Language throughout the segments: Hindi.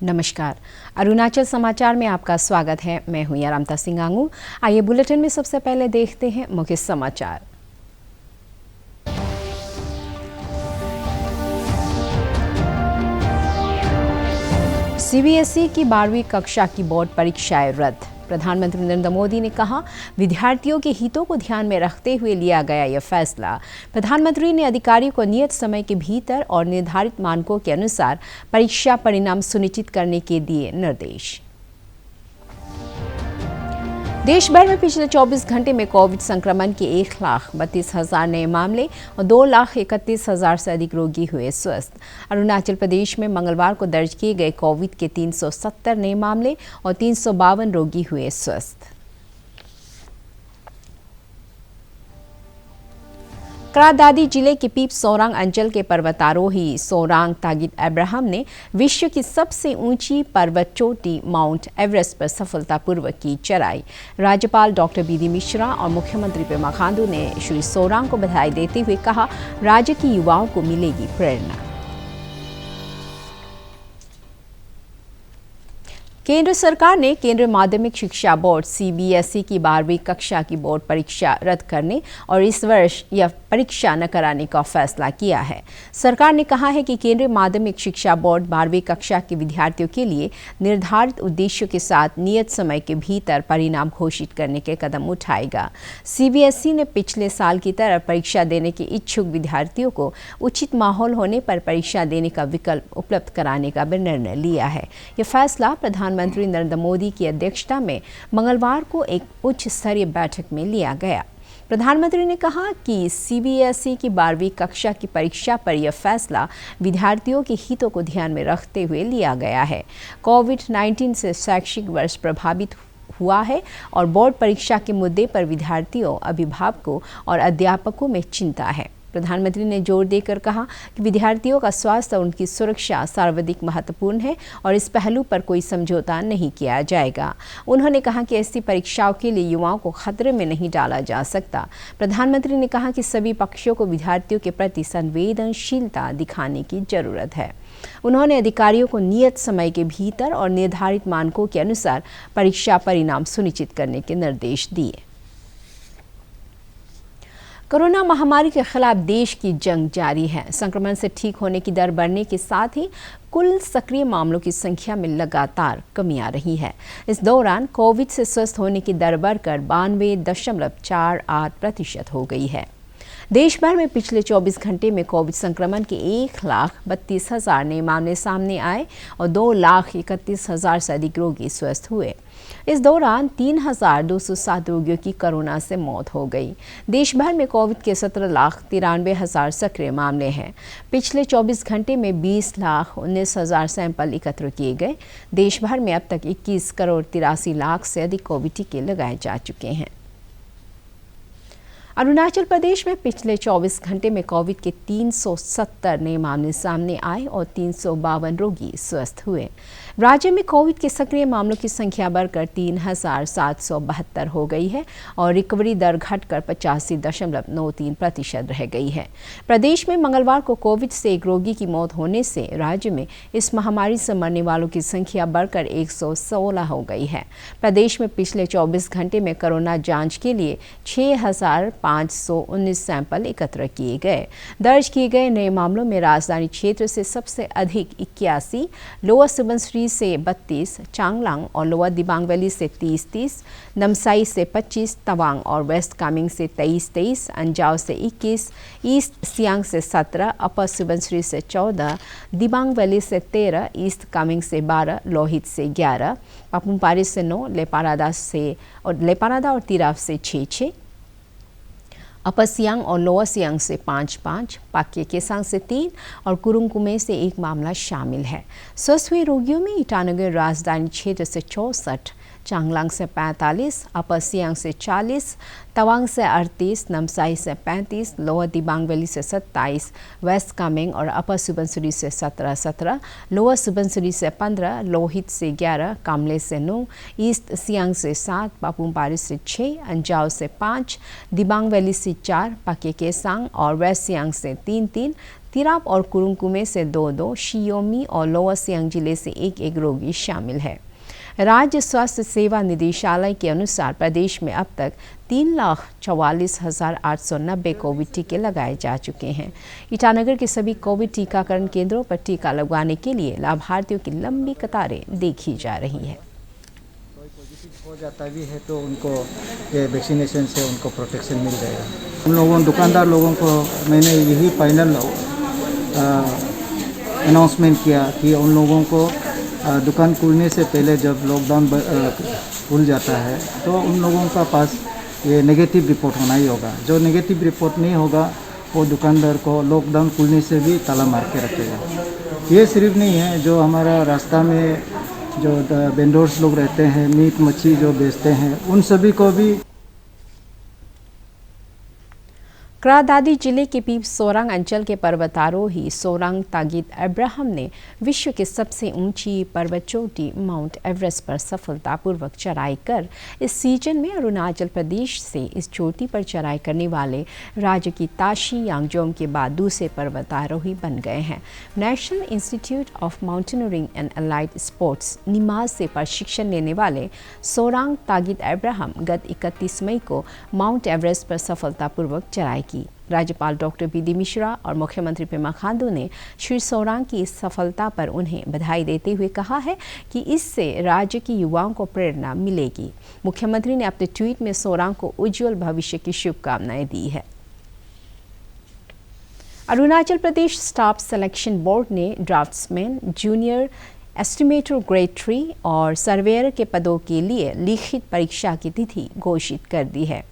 नमस्कार। अरुणाचल समाचार में आपका स्वागत है। मैं हूं यारामता सिंह आंगू। आइए बुलेटिन में सबसे पहले देखते हैं मुख्य समाचार। सीबीएसई की 12वीं कक्षा की बोर्ड परीक्षाएं रद्द। प्रधानमंत्री नरेंद्र मोदी ने कहा, विद्यार्थियों के हितों को ध्यान में रखते हुए लिया गया यह फैसला। प्रधानमंत्री ने अधिकारियों को नियत समय के भीतर और निर्धारित मानकों के अनुसार परीक्षा परिणाम सुनिश्चित करने के दिए निर्देश। देश भर में पिछले 24 घंटे में कोविड संक्रमण के 1,32,000 नए मामले और 2,31,000 से अधिक रोगी हुए स्वस्थ। अरुणाचल प्रदेश में मंगलवार को दर्ज किए गए कोविड के 370 नए मामले और 352 रोगी हुए स्वस्थ। क्रा दादी जिले के पीप सोरांग अंचल के पर्वतारोही सोरांग तागित अब्राहम ने विश्व की सबसे ऊंची पर्वत चोटी माउंट एवरेस्ट पर सफलतापूर्वक की चढ़ाई। राज्यपाल डॉक्टर बी डी मिश्रा और मुख्यमंत्री पेमा खांडू ने श्री सोरांग को बधाई देते हुए कहा, राज्य के युवाओं को मिलेगी प्रेरणा। केंद्र सरकार ने केंद्रीय माध्यमिक शिक्षा बोर्ड सीबीएसई की 12वीं कक्षा की बोर्ड परीक्षा रद्द करने और इस वर्ष यह परीक्षा न कराने का फैसला किया है। सरकार ने कहा है कि केंद्रीय माध्यमिक शिक्षा बोर्ड 12वीं कक्षा के विद्यार्थियों के लिए निर्धारित उद्देश्यों के साथ नियत समय के भीतर परिणाम घोषित करने के कदम उठाएगा। सीबीएसई ने पिछले साल की तरह परीक्षा देने के इच्छुक विद्यार्थियों को उचित माहौल होने पर परीक्षा देने का विकल्प उपलब्ध कराने का भी निर्णय लिया है। यह फैसला प्रधानमंत्री नरेंद्र मोदी की अध्यक्षता में मंगलवार को एक उच्च स्तरीय बैठक में लिया गया। प्रधानमंत्री ने कहा कि सीबीएसई की 12वीं कक्षा की परीक्षा पर यह फैसला विद्यार्थियों के हितों को ध्यान में रखते हुए लिया गया है। कोविड-19 से शैक्षिक वर्ष प्रभावित हुआ है और बोर्ड परीक्षा के मुद्दे पर विद्यार्थियों, अभिभावकों और अध्यापकों में चिंता है। प्रधानमंत्री ने जोर देकर कहा कि विद्यार्थियों का स्वास्थ्य और उनकी सुरक्षा सर्वाधिक महत्वपूर्ण है और इस पहलू पर कोई समझौता नहीं किया जाएगा। उन्होंने कहा कि ऐसी परीक्षाओं के लिए युवाओं को खतरे में नहीं डाला जा सकता। प्रधानमंत्री ने कहा कि सभी पक्षों को विद्यार्थियों के प्रति संवेदनशीलता दिखाने की जरूरत है। उन्होंने अधिकारियों को नियत समय के भीतर और निर्धारित मानकों के अनुसार परीक्षा परिणाम सुनिश्चित करने के निर्देश दिए। कोरोना महामारी के खिलाफ देश की जंग जारी है। संक्रमण से ठीक होने की दर बढ़ने के साथ ही कुल सक्रिय मामलों की संख्या में लगातार कमी आ रही है। इस दौरान कोविड से स्वस्थ होने की दर बढ़कर 92.48% हो गई है। देश भर में पिछले 24 घंटे में कोविड संक्रमण के 1,32,000 नए मामले सामने आए और 2,31,000 से अधिक रोगी स्वस्थ हुए। इस दौरान 3,207 रोगियों की कोरोना से मौत हो गई। देश भर में कोविड के 17,93,000 सक्रिय मामले हैं। पिछले 24 घंटे में 20,19,000 सैंपल एकत्र किए गए। देश भर में अब तक 21,83,00,000 से अधिक कोविड टीके लगाए जा चुके हैं। अरुणाचल प्रदेश में पिछले 24 घंटे में कोविड के 370 नए मामले सामने आए और 352 रोगी स्वस्थ हुए। राज्य में कोविड के सक्रिय मामलों की संख्या बढ़कर 3,772 हो गई है और रिकवरी दर घटकर 85.93% रह गई है। प्रदेश में मंगलवार को कोविड से एक रोगी की मौत होने से राज्य में इस महामारी से मरने वालों की संख्या बढ़कर 116 हो गई है। प्रदेश में पिछले 24 घंटे में कोरोना जांच के लिए 6,519 सैंपल एकत्र किए गए। दर्ज किए गए नए मामलों में राजधानी क्षेत्र से सबसे अधिक 81, लोअर सुबनसिरी से 32, चांगलांग और लोअर दिबांग वैली से 30, नामसाई से 25, तवांग और वेस्ट कामेंग से 23, अंजाव से 21, ईस्ट सियांग से 17, अपर सुबनसिरी से 14, दिबांग वैली से 13, ईस्ट कामेंग से 12, लोहित से 11, पापुमपारे से 9, लेपारादा और तिराप से 6, अपर सियांग और लोअर सियांग से 5, पाक्के केसांग से 3 और कुरुंग कुमे से 1 मामला शामिल है। स्वस्थ हुए रोगियों में ईटानगर राजधानी क्षेत्र से 64, चांगलांग से 45, अपर सियांग से 40, तवांग से 38, नामसाई से 35, लोअर दिबांग वैली से 27, वेस्ट कामेंग और अपर सुबनसिरी से 17, लोअर सुबनसिरी से 15, लोहित से 11, कामले से 9, ईस्ट सियांग से 7, पापुमपारे से 6, अंजाव से 5, दिबांग वैली से 4, पाक्के केसांग और वेस्ट सियांग से 3, तिराप और कुरुंकुमे से 2-2, शियोमी और लोअर सियांग जिले से 1-1 रोगी शामिल है। राज्य स्वास्थ्य सेवा निदेशालय के अनुसार प्रदेश में अब तक 3,44,890 कोविड टीके लगाए जा चुके हैं। ईटानगर के सभी कोविड टीकाकरण केंद्रों पर टीका लगवाने के लिए लाभार्थियों की लंबी कतारें देखी जा रही है। कोई पॉजिटिव हो जाता भी है तो उनको ये वैक्सीनेशन से उनको प्रोटेक्शन मिल जाएगा। उन लोगों दुकानदार लोगों को मैंने यही फाइनल अनाउंसमेंट किया कि उन लोगों को दुकान खुलने से पहले जब लॉकडाउन खुल जाता है तो उन लोगों का पास ये नेगेटिव रिपोर्ट होना ही होगा। जो नेगेटिव रिपोर्ट नहीं होगा वो दुकानदार को लॉकडाउन खुलने से भी ताला मार के रखेगा। ये सिर्फ नहीं है, जो हमारा रास्ता में जो वेंडर्स लोग रहते हैं, मीट मच्छी जो बेचते हैं, उन सभी को भी। क्रा दादी जिले के पीप सोरांग अंचल के पर्वतारोही सोरांग तागित अब्राहम ने विश्व के सबसे ऊंची पर्वत चोटी माउंट एवरेस्ट पर सफलतापूर्वक चढ़ाई कर इस सीजन में अरुणाचल प्रदेश से इस चोटी पर चढ़ाई करने वाले राज्य की ताशी यांगजोम के बाद दूसरे पर्वतारोही बन गए हैं। National institute of mountaineering and allied sports NIMAS से प्रशिक्षण लेने वाले सोरांग तागित अब्राहम गत 31 मई को माउंट एवरेस्ट पर सफलतापूर्वक चढ़ाई की। राज्यपाल डॉक्टर बी.डी. मिश्रा और मुख्यमंत्री पेमा खांडू ने श्री सोरांग की इस सफलता पर उन्हें बधाई देते हुए कहा है कि इससे राज्य के युवाओं को प्रेरणा मिलेगी। मुख्यमंत्री ने अपने ट्वीट में सोरांग को उज्जवल भविष्य की शुभकामनाएं दी है। Arunachal Pradesh staff selection board ने ड्राफ्ट्समैन, जूनियर एस्टिमेटर ग्रेड 3 और सर्वेयर के पदों के लिए लिखित परीक्षा की तिथि घोषित कर दी है।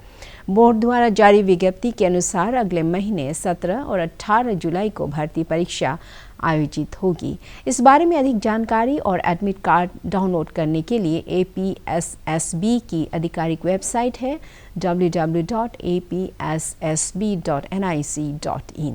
बोर्ड द्वारा जारी विज्ञप्ति के अनुसार अगले महीने 17 और 18 जुलाई को भर्ती परीक्षा आयोजित होगी। इस बारे में अधिक जानकारी और एडमिट कार्ड डाउनलोड करने के लिए APSSB की आधिकारिक वेबसाइट है www.apssb.nic.in।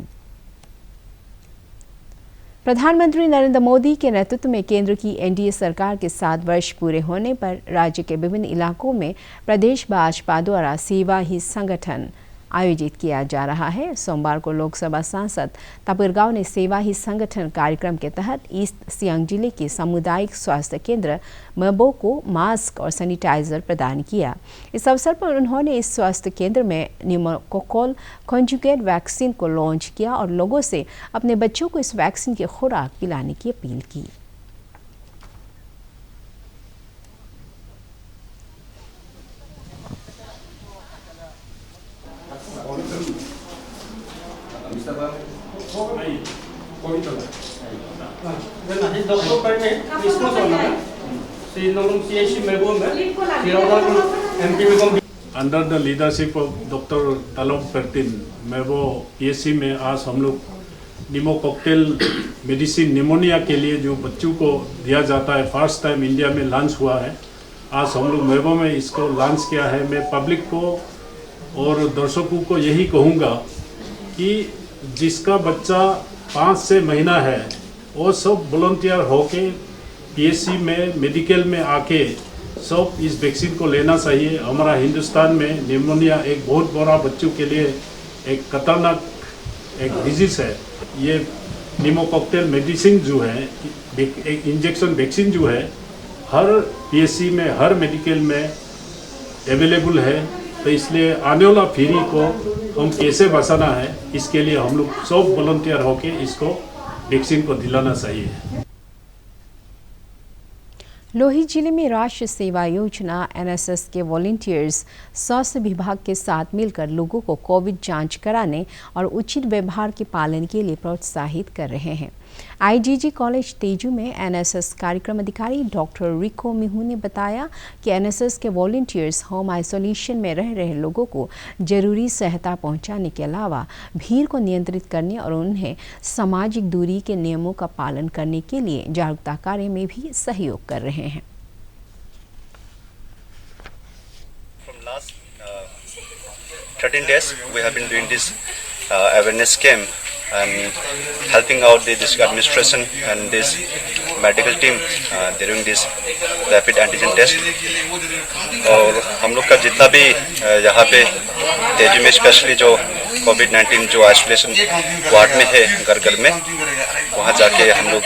प्रधानमंत्री नरेंद्र मोदी के नेतृत्व में केंद्र की एनडीए सरकार के 7 वर्ष पूरे होने पर राज्य के विभिन्न इलाकों में प्रदेश भाजपा द्वारा सेवा ही संगठन आयोजित किया जा रहा है। सोमवार को लोकसभा सांसद तापिर गाव ने सेवा ही संगठन कार्यक्रम के तहत ईस्ट सियांग जिले के सामुदायिक स्वास्थ्य केंद्र मबो को मास्क और सैनिटाइजर प्रदान किया। इस अवसर पर उन्होंने इस स्वास्थ्य केंद्र में न्यूमोकोकल कॉन्जुगेट वैक्सीन को लॉन्च किया और लोगों से अपने बच्चों को इस वैक्सीन की खुराक पिलाने की अपील की। Under the leadership of Dr. Talong Pertin, Mebo PSC में आज हम लोग निमोकॉकटेल मेडिसिन निमोनिया के लिए जो बच्चों को दिया जाता है, फर्स्ट टाइम इंडिया में लॉन्च हुआ है। आज हम लोग मेबो में इसको लॉन्च किया है। मैं पब्लिक को और दर्शकों को यही कहूँगा कि जिसका बच्चा 5 से महीना है वो सब वॉलंटियर होके पीएससी में मेडिकल में आके सब इस वैक्सीन को लेना चाहिए। हमारा हिंदुस्तान में निमोनिया एक बहुत बड़ा बच्चों के लिए एक खतरनाक एक डिजीज है। ये निमोकॉकटेल मेडिसिन जो है, एक इंजेक्शन वैक्सीन जो है, हर पीएससी में हर मेडिकल में अवेलेबल है। तो इसलिए आने वाला पीढ़ी को हम कैसे बचाना है, इसके लिए हम लोग सब वॉलंटियर होके इसको वैक्सीन को दिलाना चाहिए। लोहित जिले में राष्ट्रीय सेवा योजना एनएसएस के वॉलंटियर्स स्वास्थ्य विभाग के साथ मिलकर लोगों को कोविड जांच कराने और उचित व्यवहार के पालन के लिए प्रोत्साहित कर रहे हैं। आईजीजी कॉलेज तेजू में एनएसएस कार्यक्रम अधिकारी डॉक्टर रिको मिहू ने बताया कि एनएसएस के वॉलंटियर्स होम आइसोलेशन में रह रहे लोगों को जरूरी सहायता पहुंचाने के अलावा भीड़ को नियंत्रित करने और उन्हें सामाजिक दूरी के नियमों का पालन करने के लिए जागरूकता कार्य में भी सहयोग कर रहे हैं। From last 13 days we have been doing this awareness camp and helping out this administration and this medical team during this rapid antigen test. और हम लोग का जितना भी यहाँ पे तेजू में स्पेशली जो कोविड-19 जो आइसोलेशन वार्ड में है घर घर में, वहाँ जाके हम लोग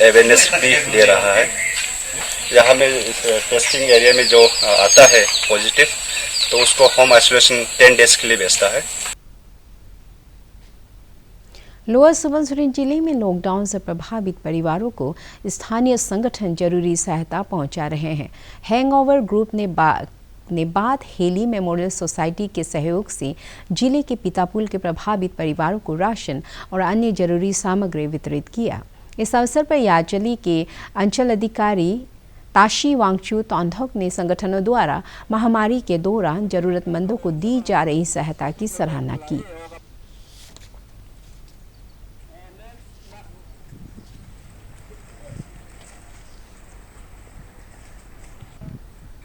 अवेयरनेस भी दे रहा है। यहाँ में टेस्टिंग एरिया में जो आता है पॉजिटिव, तो उसको होम आइसोलेशन 10 डेज के लिए भेजता है। लोअर सुबनसिरी जिले में लॉकडाउन से प्रभावित परिवारों को स्थानीय संगठन जरूरी सहायता पहुंचा रहे हैं। हैंगओवर ग्रुप ने बात हेली मेमोरियल सोसाइटी के सहयोग से जिले के पितापुल के प्रभावित परिवारों को राशन और अन्य जरूरी सामग्री वितरित किया। इस अवसर पर याचली के अंचल अधिकारी ताशी वांगचू तोंधोक ने संगठनों द्वारा महामारी के दौरान जरूरतमंदों को दी जा रही सहायता की सराहना की।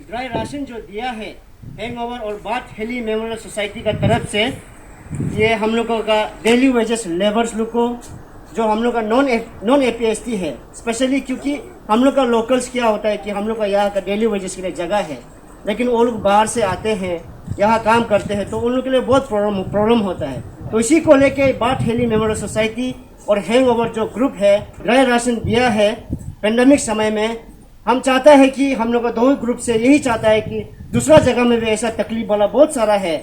ड्राई राशन जो दिया है हैंगओवर और बात हेली मेमोरियल सोसाइटी का तरफ से, ये हम लोगों का डेली वेजेस लेबर्स लोग को, जो हम लोग का नॉन एपीएसटी है स्पेशली, क्योंकि हम लोग का लोकल्स क्या होता है कि हम लोग का यहाँ का डेली वेजेस के लिए जगह है, लेकिन वो लोग बाहर से आते हैं यहाँ काम करते हैं, तो उन लोग के लिए बहुत प्रॉब्लम होता है। तो इसी को लेके बात हेली मेमोरियल सोसाइटी और हैंगओवर जो ग्रुप है ड्राई राशन दिया है पेंडेमिक समय में। हम चाहता है कि हम लोग का दोनों ग्रुप से यही चाहता है कि दूसरा जगह में भी ऐसा तकलीफ वाला बहुत सारा है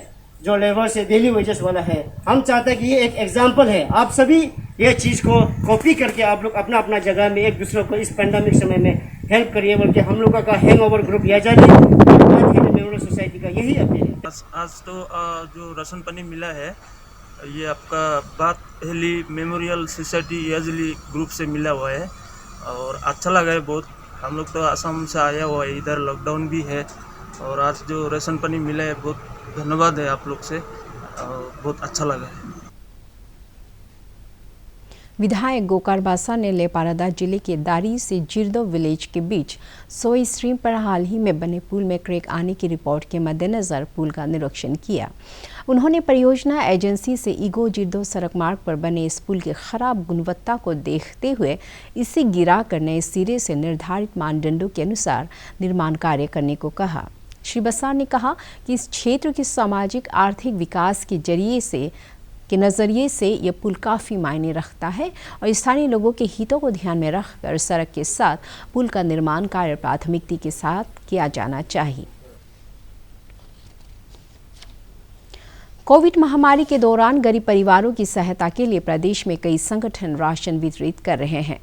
जो लेबर से डेली वेजेस वाला है। हम चाहते हैं कि ये एक एग्जांपल है, आप सभी ये चीज़ को कॉपी करके आप लोग अपना अपना जगह में एक दूसरे को इस पेंडेमिक समय में हेल्प करिए, बल्कि हम लोगों का hangover group Yazali memorial society का यही अपील है। आज तो जो राशन पानी मिला है ये आपका बात heli memorial society Yazali group से मिला हुआ है और अच्छा लगा है बहुत। हम लोग तो असम से आया हुआ है, इधर लॉकडाउन भी है और आज जो राशन पानी मिला है बहुत धन्यवाद है आप लोग से, बहुत अच्छा लगा है। विधायक गोकार बासा ने लेपारादा जिले के दारी से जिरदो विलेज के बीच सोई स्ट्रीम पर हाल ही में बने पुल में क्रैक आने की रिपोर्ट के मद्देनजर पुल का निरीक्षण किया। उन्होंने परियोजना एजेंसी से ईगो जिरदो सड़क मार्ग पर बने इस पुल की खराब गुणवत्ता को देखते हुए इसे गिरा कर नए सिरे से निर्धारित मानदंडों के अनुसार निर्माण कार्य करने को कहा। श्री बसार ने कहा कि इस क्षेत्र के सामाजिक आर्थिक विकास के नज़रिए से यह पुल काफ़ी मायने रखता है और स्थानीय लोगों के हितों को ध्यान में रखकर सड़क के साथ पुल का निर्माण कार्य प्राथमिकता के साथ किया जाना चाहिए। कोविड महामारी के दौरान गरीब परिवारों की सहायता के लिए प्रदेश में कई संगठन राशन वितरित कर रहे हैं।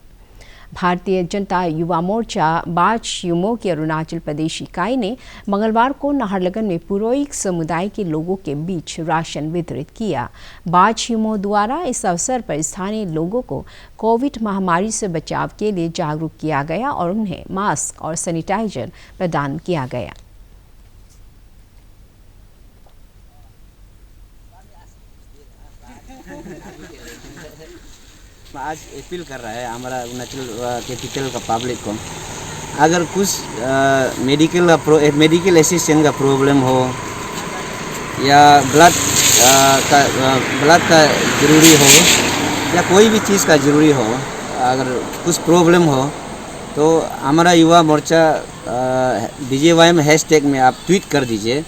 भारतीय जनता युवा मोर्चा बाच युमो की अरुणाचल प्रदेश इकाई ने मंगलवार को नाहरलगुन में पुरोइक समुदाय के लोगों के बीच राशन वितरित किया। बाच युमो द्वारा इस अवसर पर स्थानीय लोगों को कोविड महामारी से बचाव के लिए जागरूक किया गया और उन्हें मास्क और सैनिटाइजर प्रदान किया गया। आज अपील कर रहा है हमारा अरुणाचल कैपिटल का पब्लिक को, अगर कुछ मेडिकल असिस्टेंट का प्रॉब्लम हो या ब्लड का ज़रूरी हो या कोई भी चीज़ का ज़रूरी हो, अगर कुछ प्रॉब्लम हो तो हमारा युवा मोर्चा DJYM हैशटैग में आप ट्वीट कर दीजिए,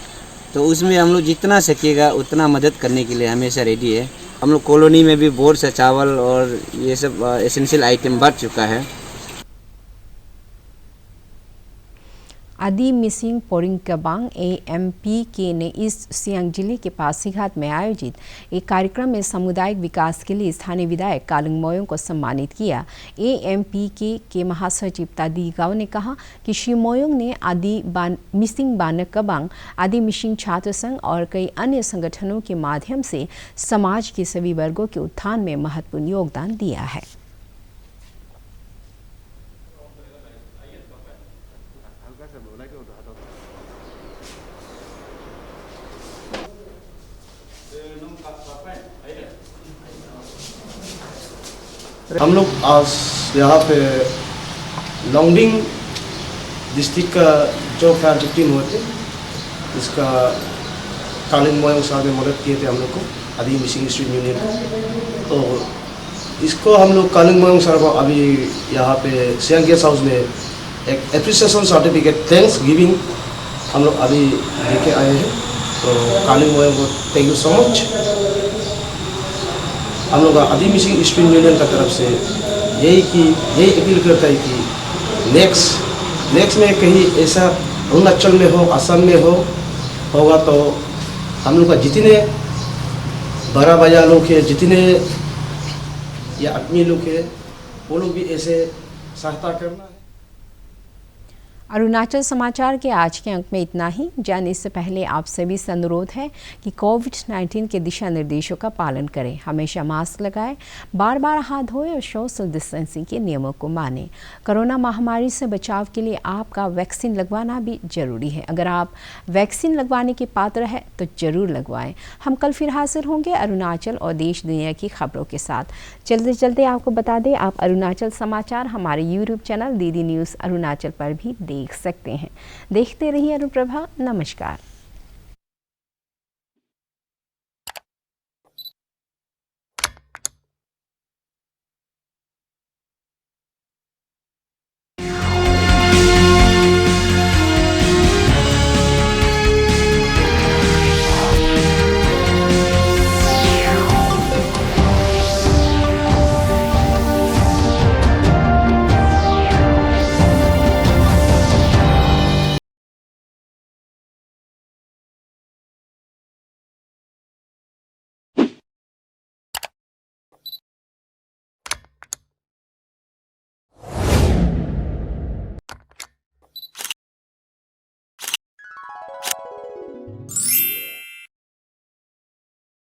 तो उसमें हम लोग जितना सकेगा उतना मदद करने के लिए हमेशा रेडी है। हम लोग कॉलोनी में भी बहुत सा चावल और ये सब एसेंशियल आइटम बढ़ चुका है। आदि मिसिंग पोरिंगकबांग AMPK ने ईस्ट सियांग जिले के पासीघाट में आयोजित एक कार्यक्रम में सामुदायिक विकास के लिए स्थानीय विधायक कालुंग मोयोंग को सम्मानित किया। AMPK के महासचिव तादी गाव ने कहा कि श्री मोयोंग ने आदि मिसिंग बानकबांग, आदि मिसिंग छात्र संघ और कई अन्य संगठनों के माध्यम से समाज के सभी वर्गों के उत्थान में महत्वपूर्ण योगदान दिया है। हम लोग आज यहाँ पे लॉन्गडिंग डिस्ट्रिक्ट का जो फायर टीम हुए थे, इसका कालिंग मोयोंग साहब ने मदद किए थे हम लोग को। आदि मिसिंग स्टूडेंट यूनियन। तो इसको हम लोग कालिंग मोयंग सर को अभी यहाँ पे सियांग गेस्ट हाउस में एक एप्रिसिएशन सर्टिफिकेट थैंक्स गिविंग हम लोग अभी लेके आए हैं। तो कालिंग मोयंग को थैंक यू सो मच। हम लोग आदि मिसिंग स्टूडेंट यूनियन का तरफ से यही अपील करता है कि नेक्स्ट में कहीं ऐसा अरुणाचल में हो, असम में होगा तो हम लोग का जितने बड़ा बजा लोग हैं, जितने या आदमी लोग हैं, वो लोग भी ऐसे सहायता करना है। अरुणाचल समाचार के आज के अंक में इतना ही। जाने से पहले आप सभी से अनुरोध है कि कोविड-19 के दिशा निर्देशों का पालन करें, हमेशा मास्क लगाएं, बार बार हाथ धोएं और सोशल डिस्टेंसिंग के नियमों को मानें। कोरोना महामारी से बचाव के लिए आपका वैक्सीन लगवाना भी जरूरी है। अगर आप वैक्सीन लगवाने के पात्र हैं तो जरूर लगवाएं। हम कल फिर हाजिर होंगे अरुणाचल और देश दुनिया की खबरों के साथ। चलते आपको बता दें, आप अरुणाचल समाचार हमारे YouTube channel DD news Arunachal पर भी देख सकते हैं। देखते रहिए अनुप्रभा। नमस्कार।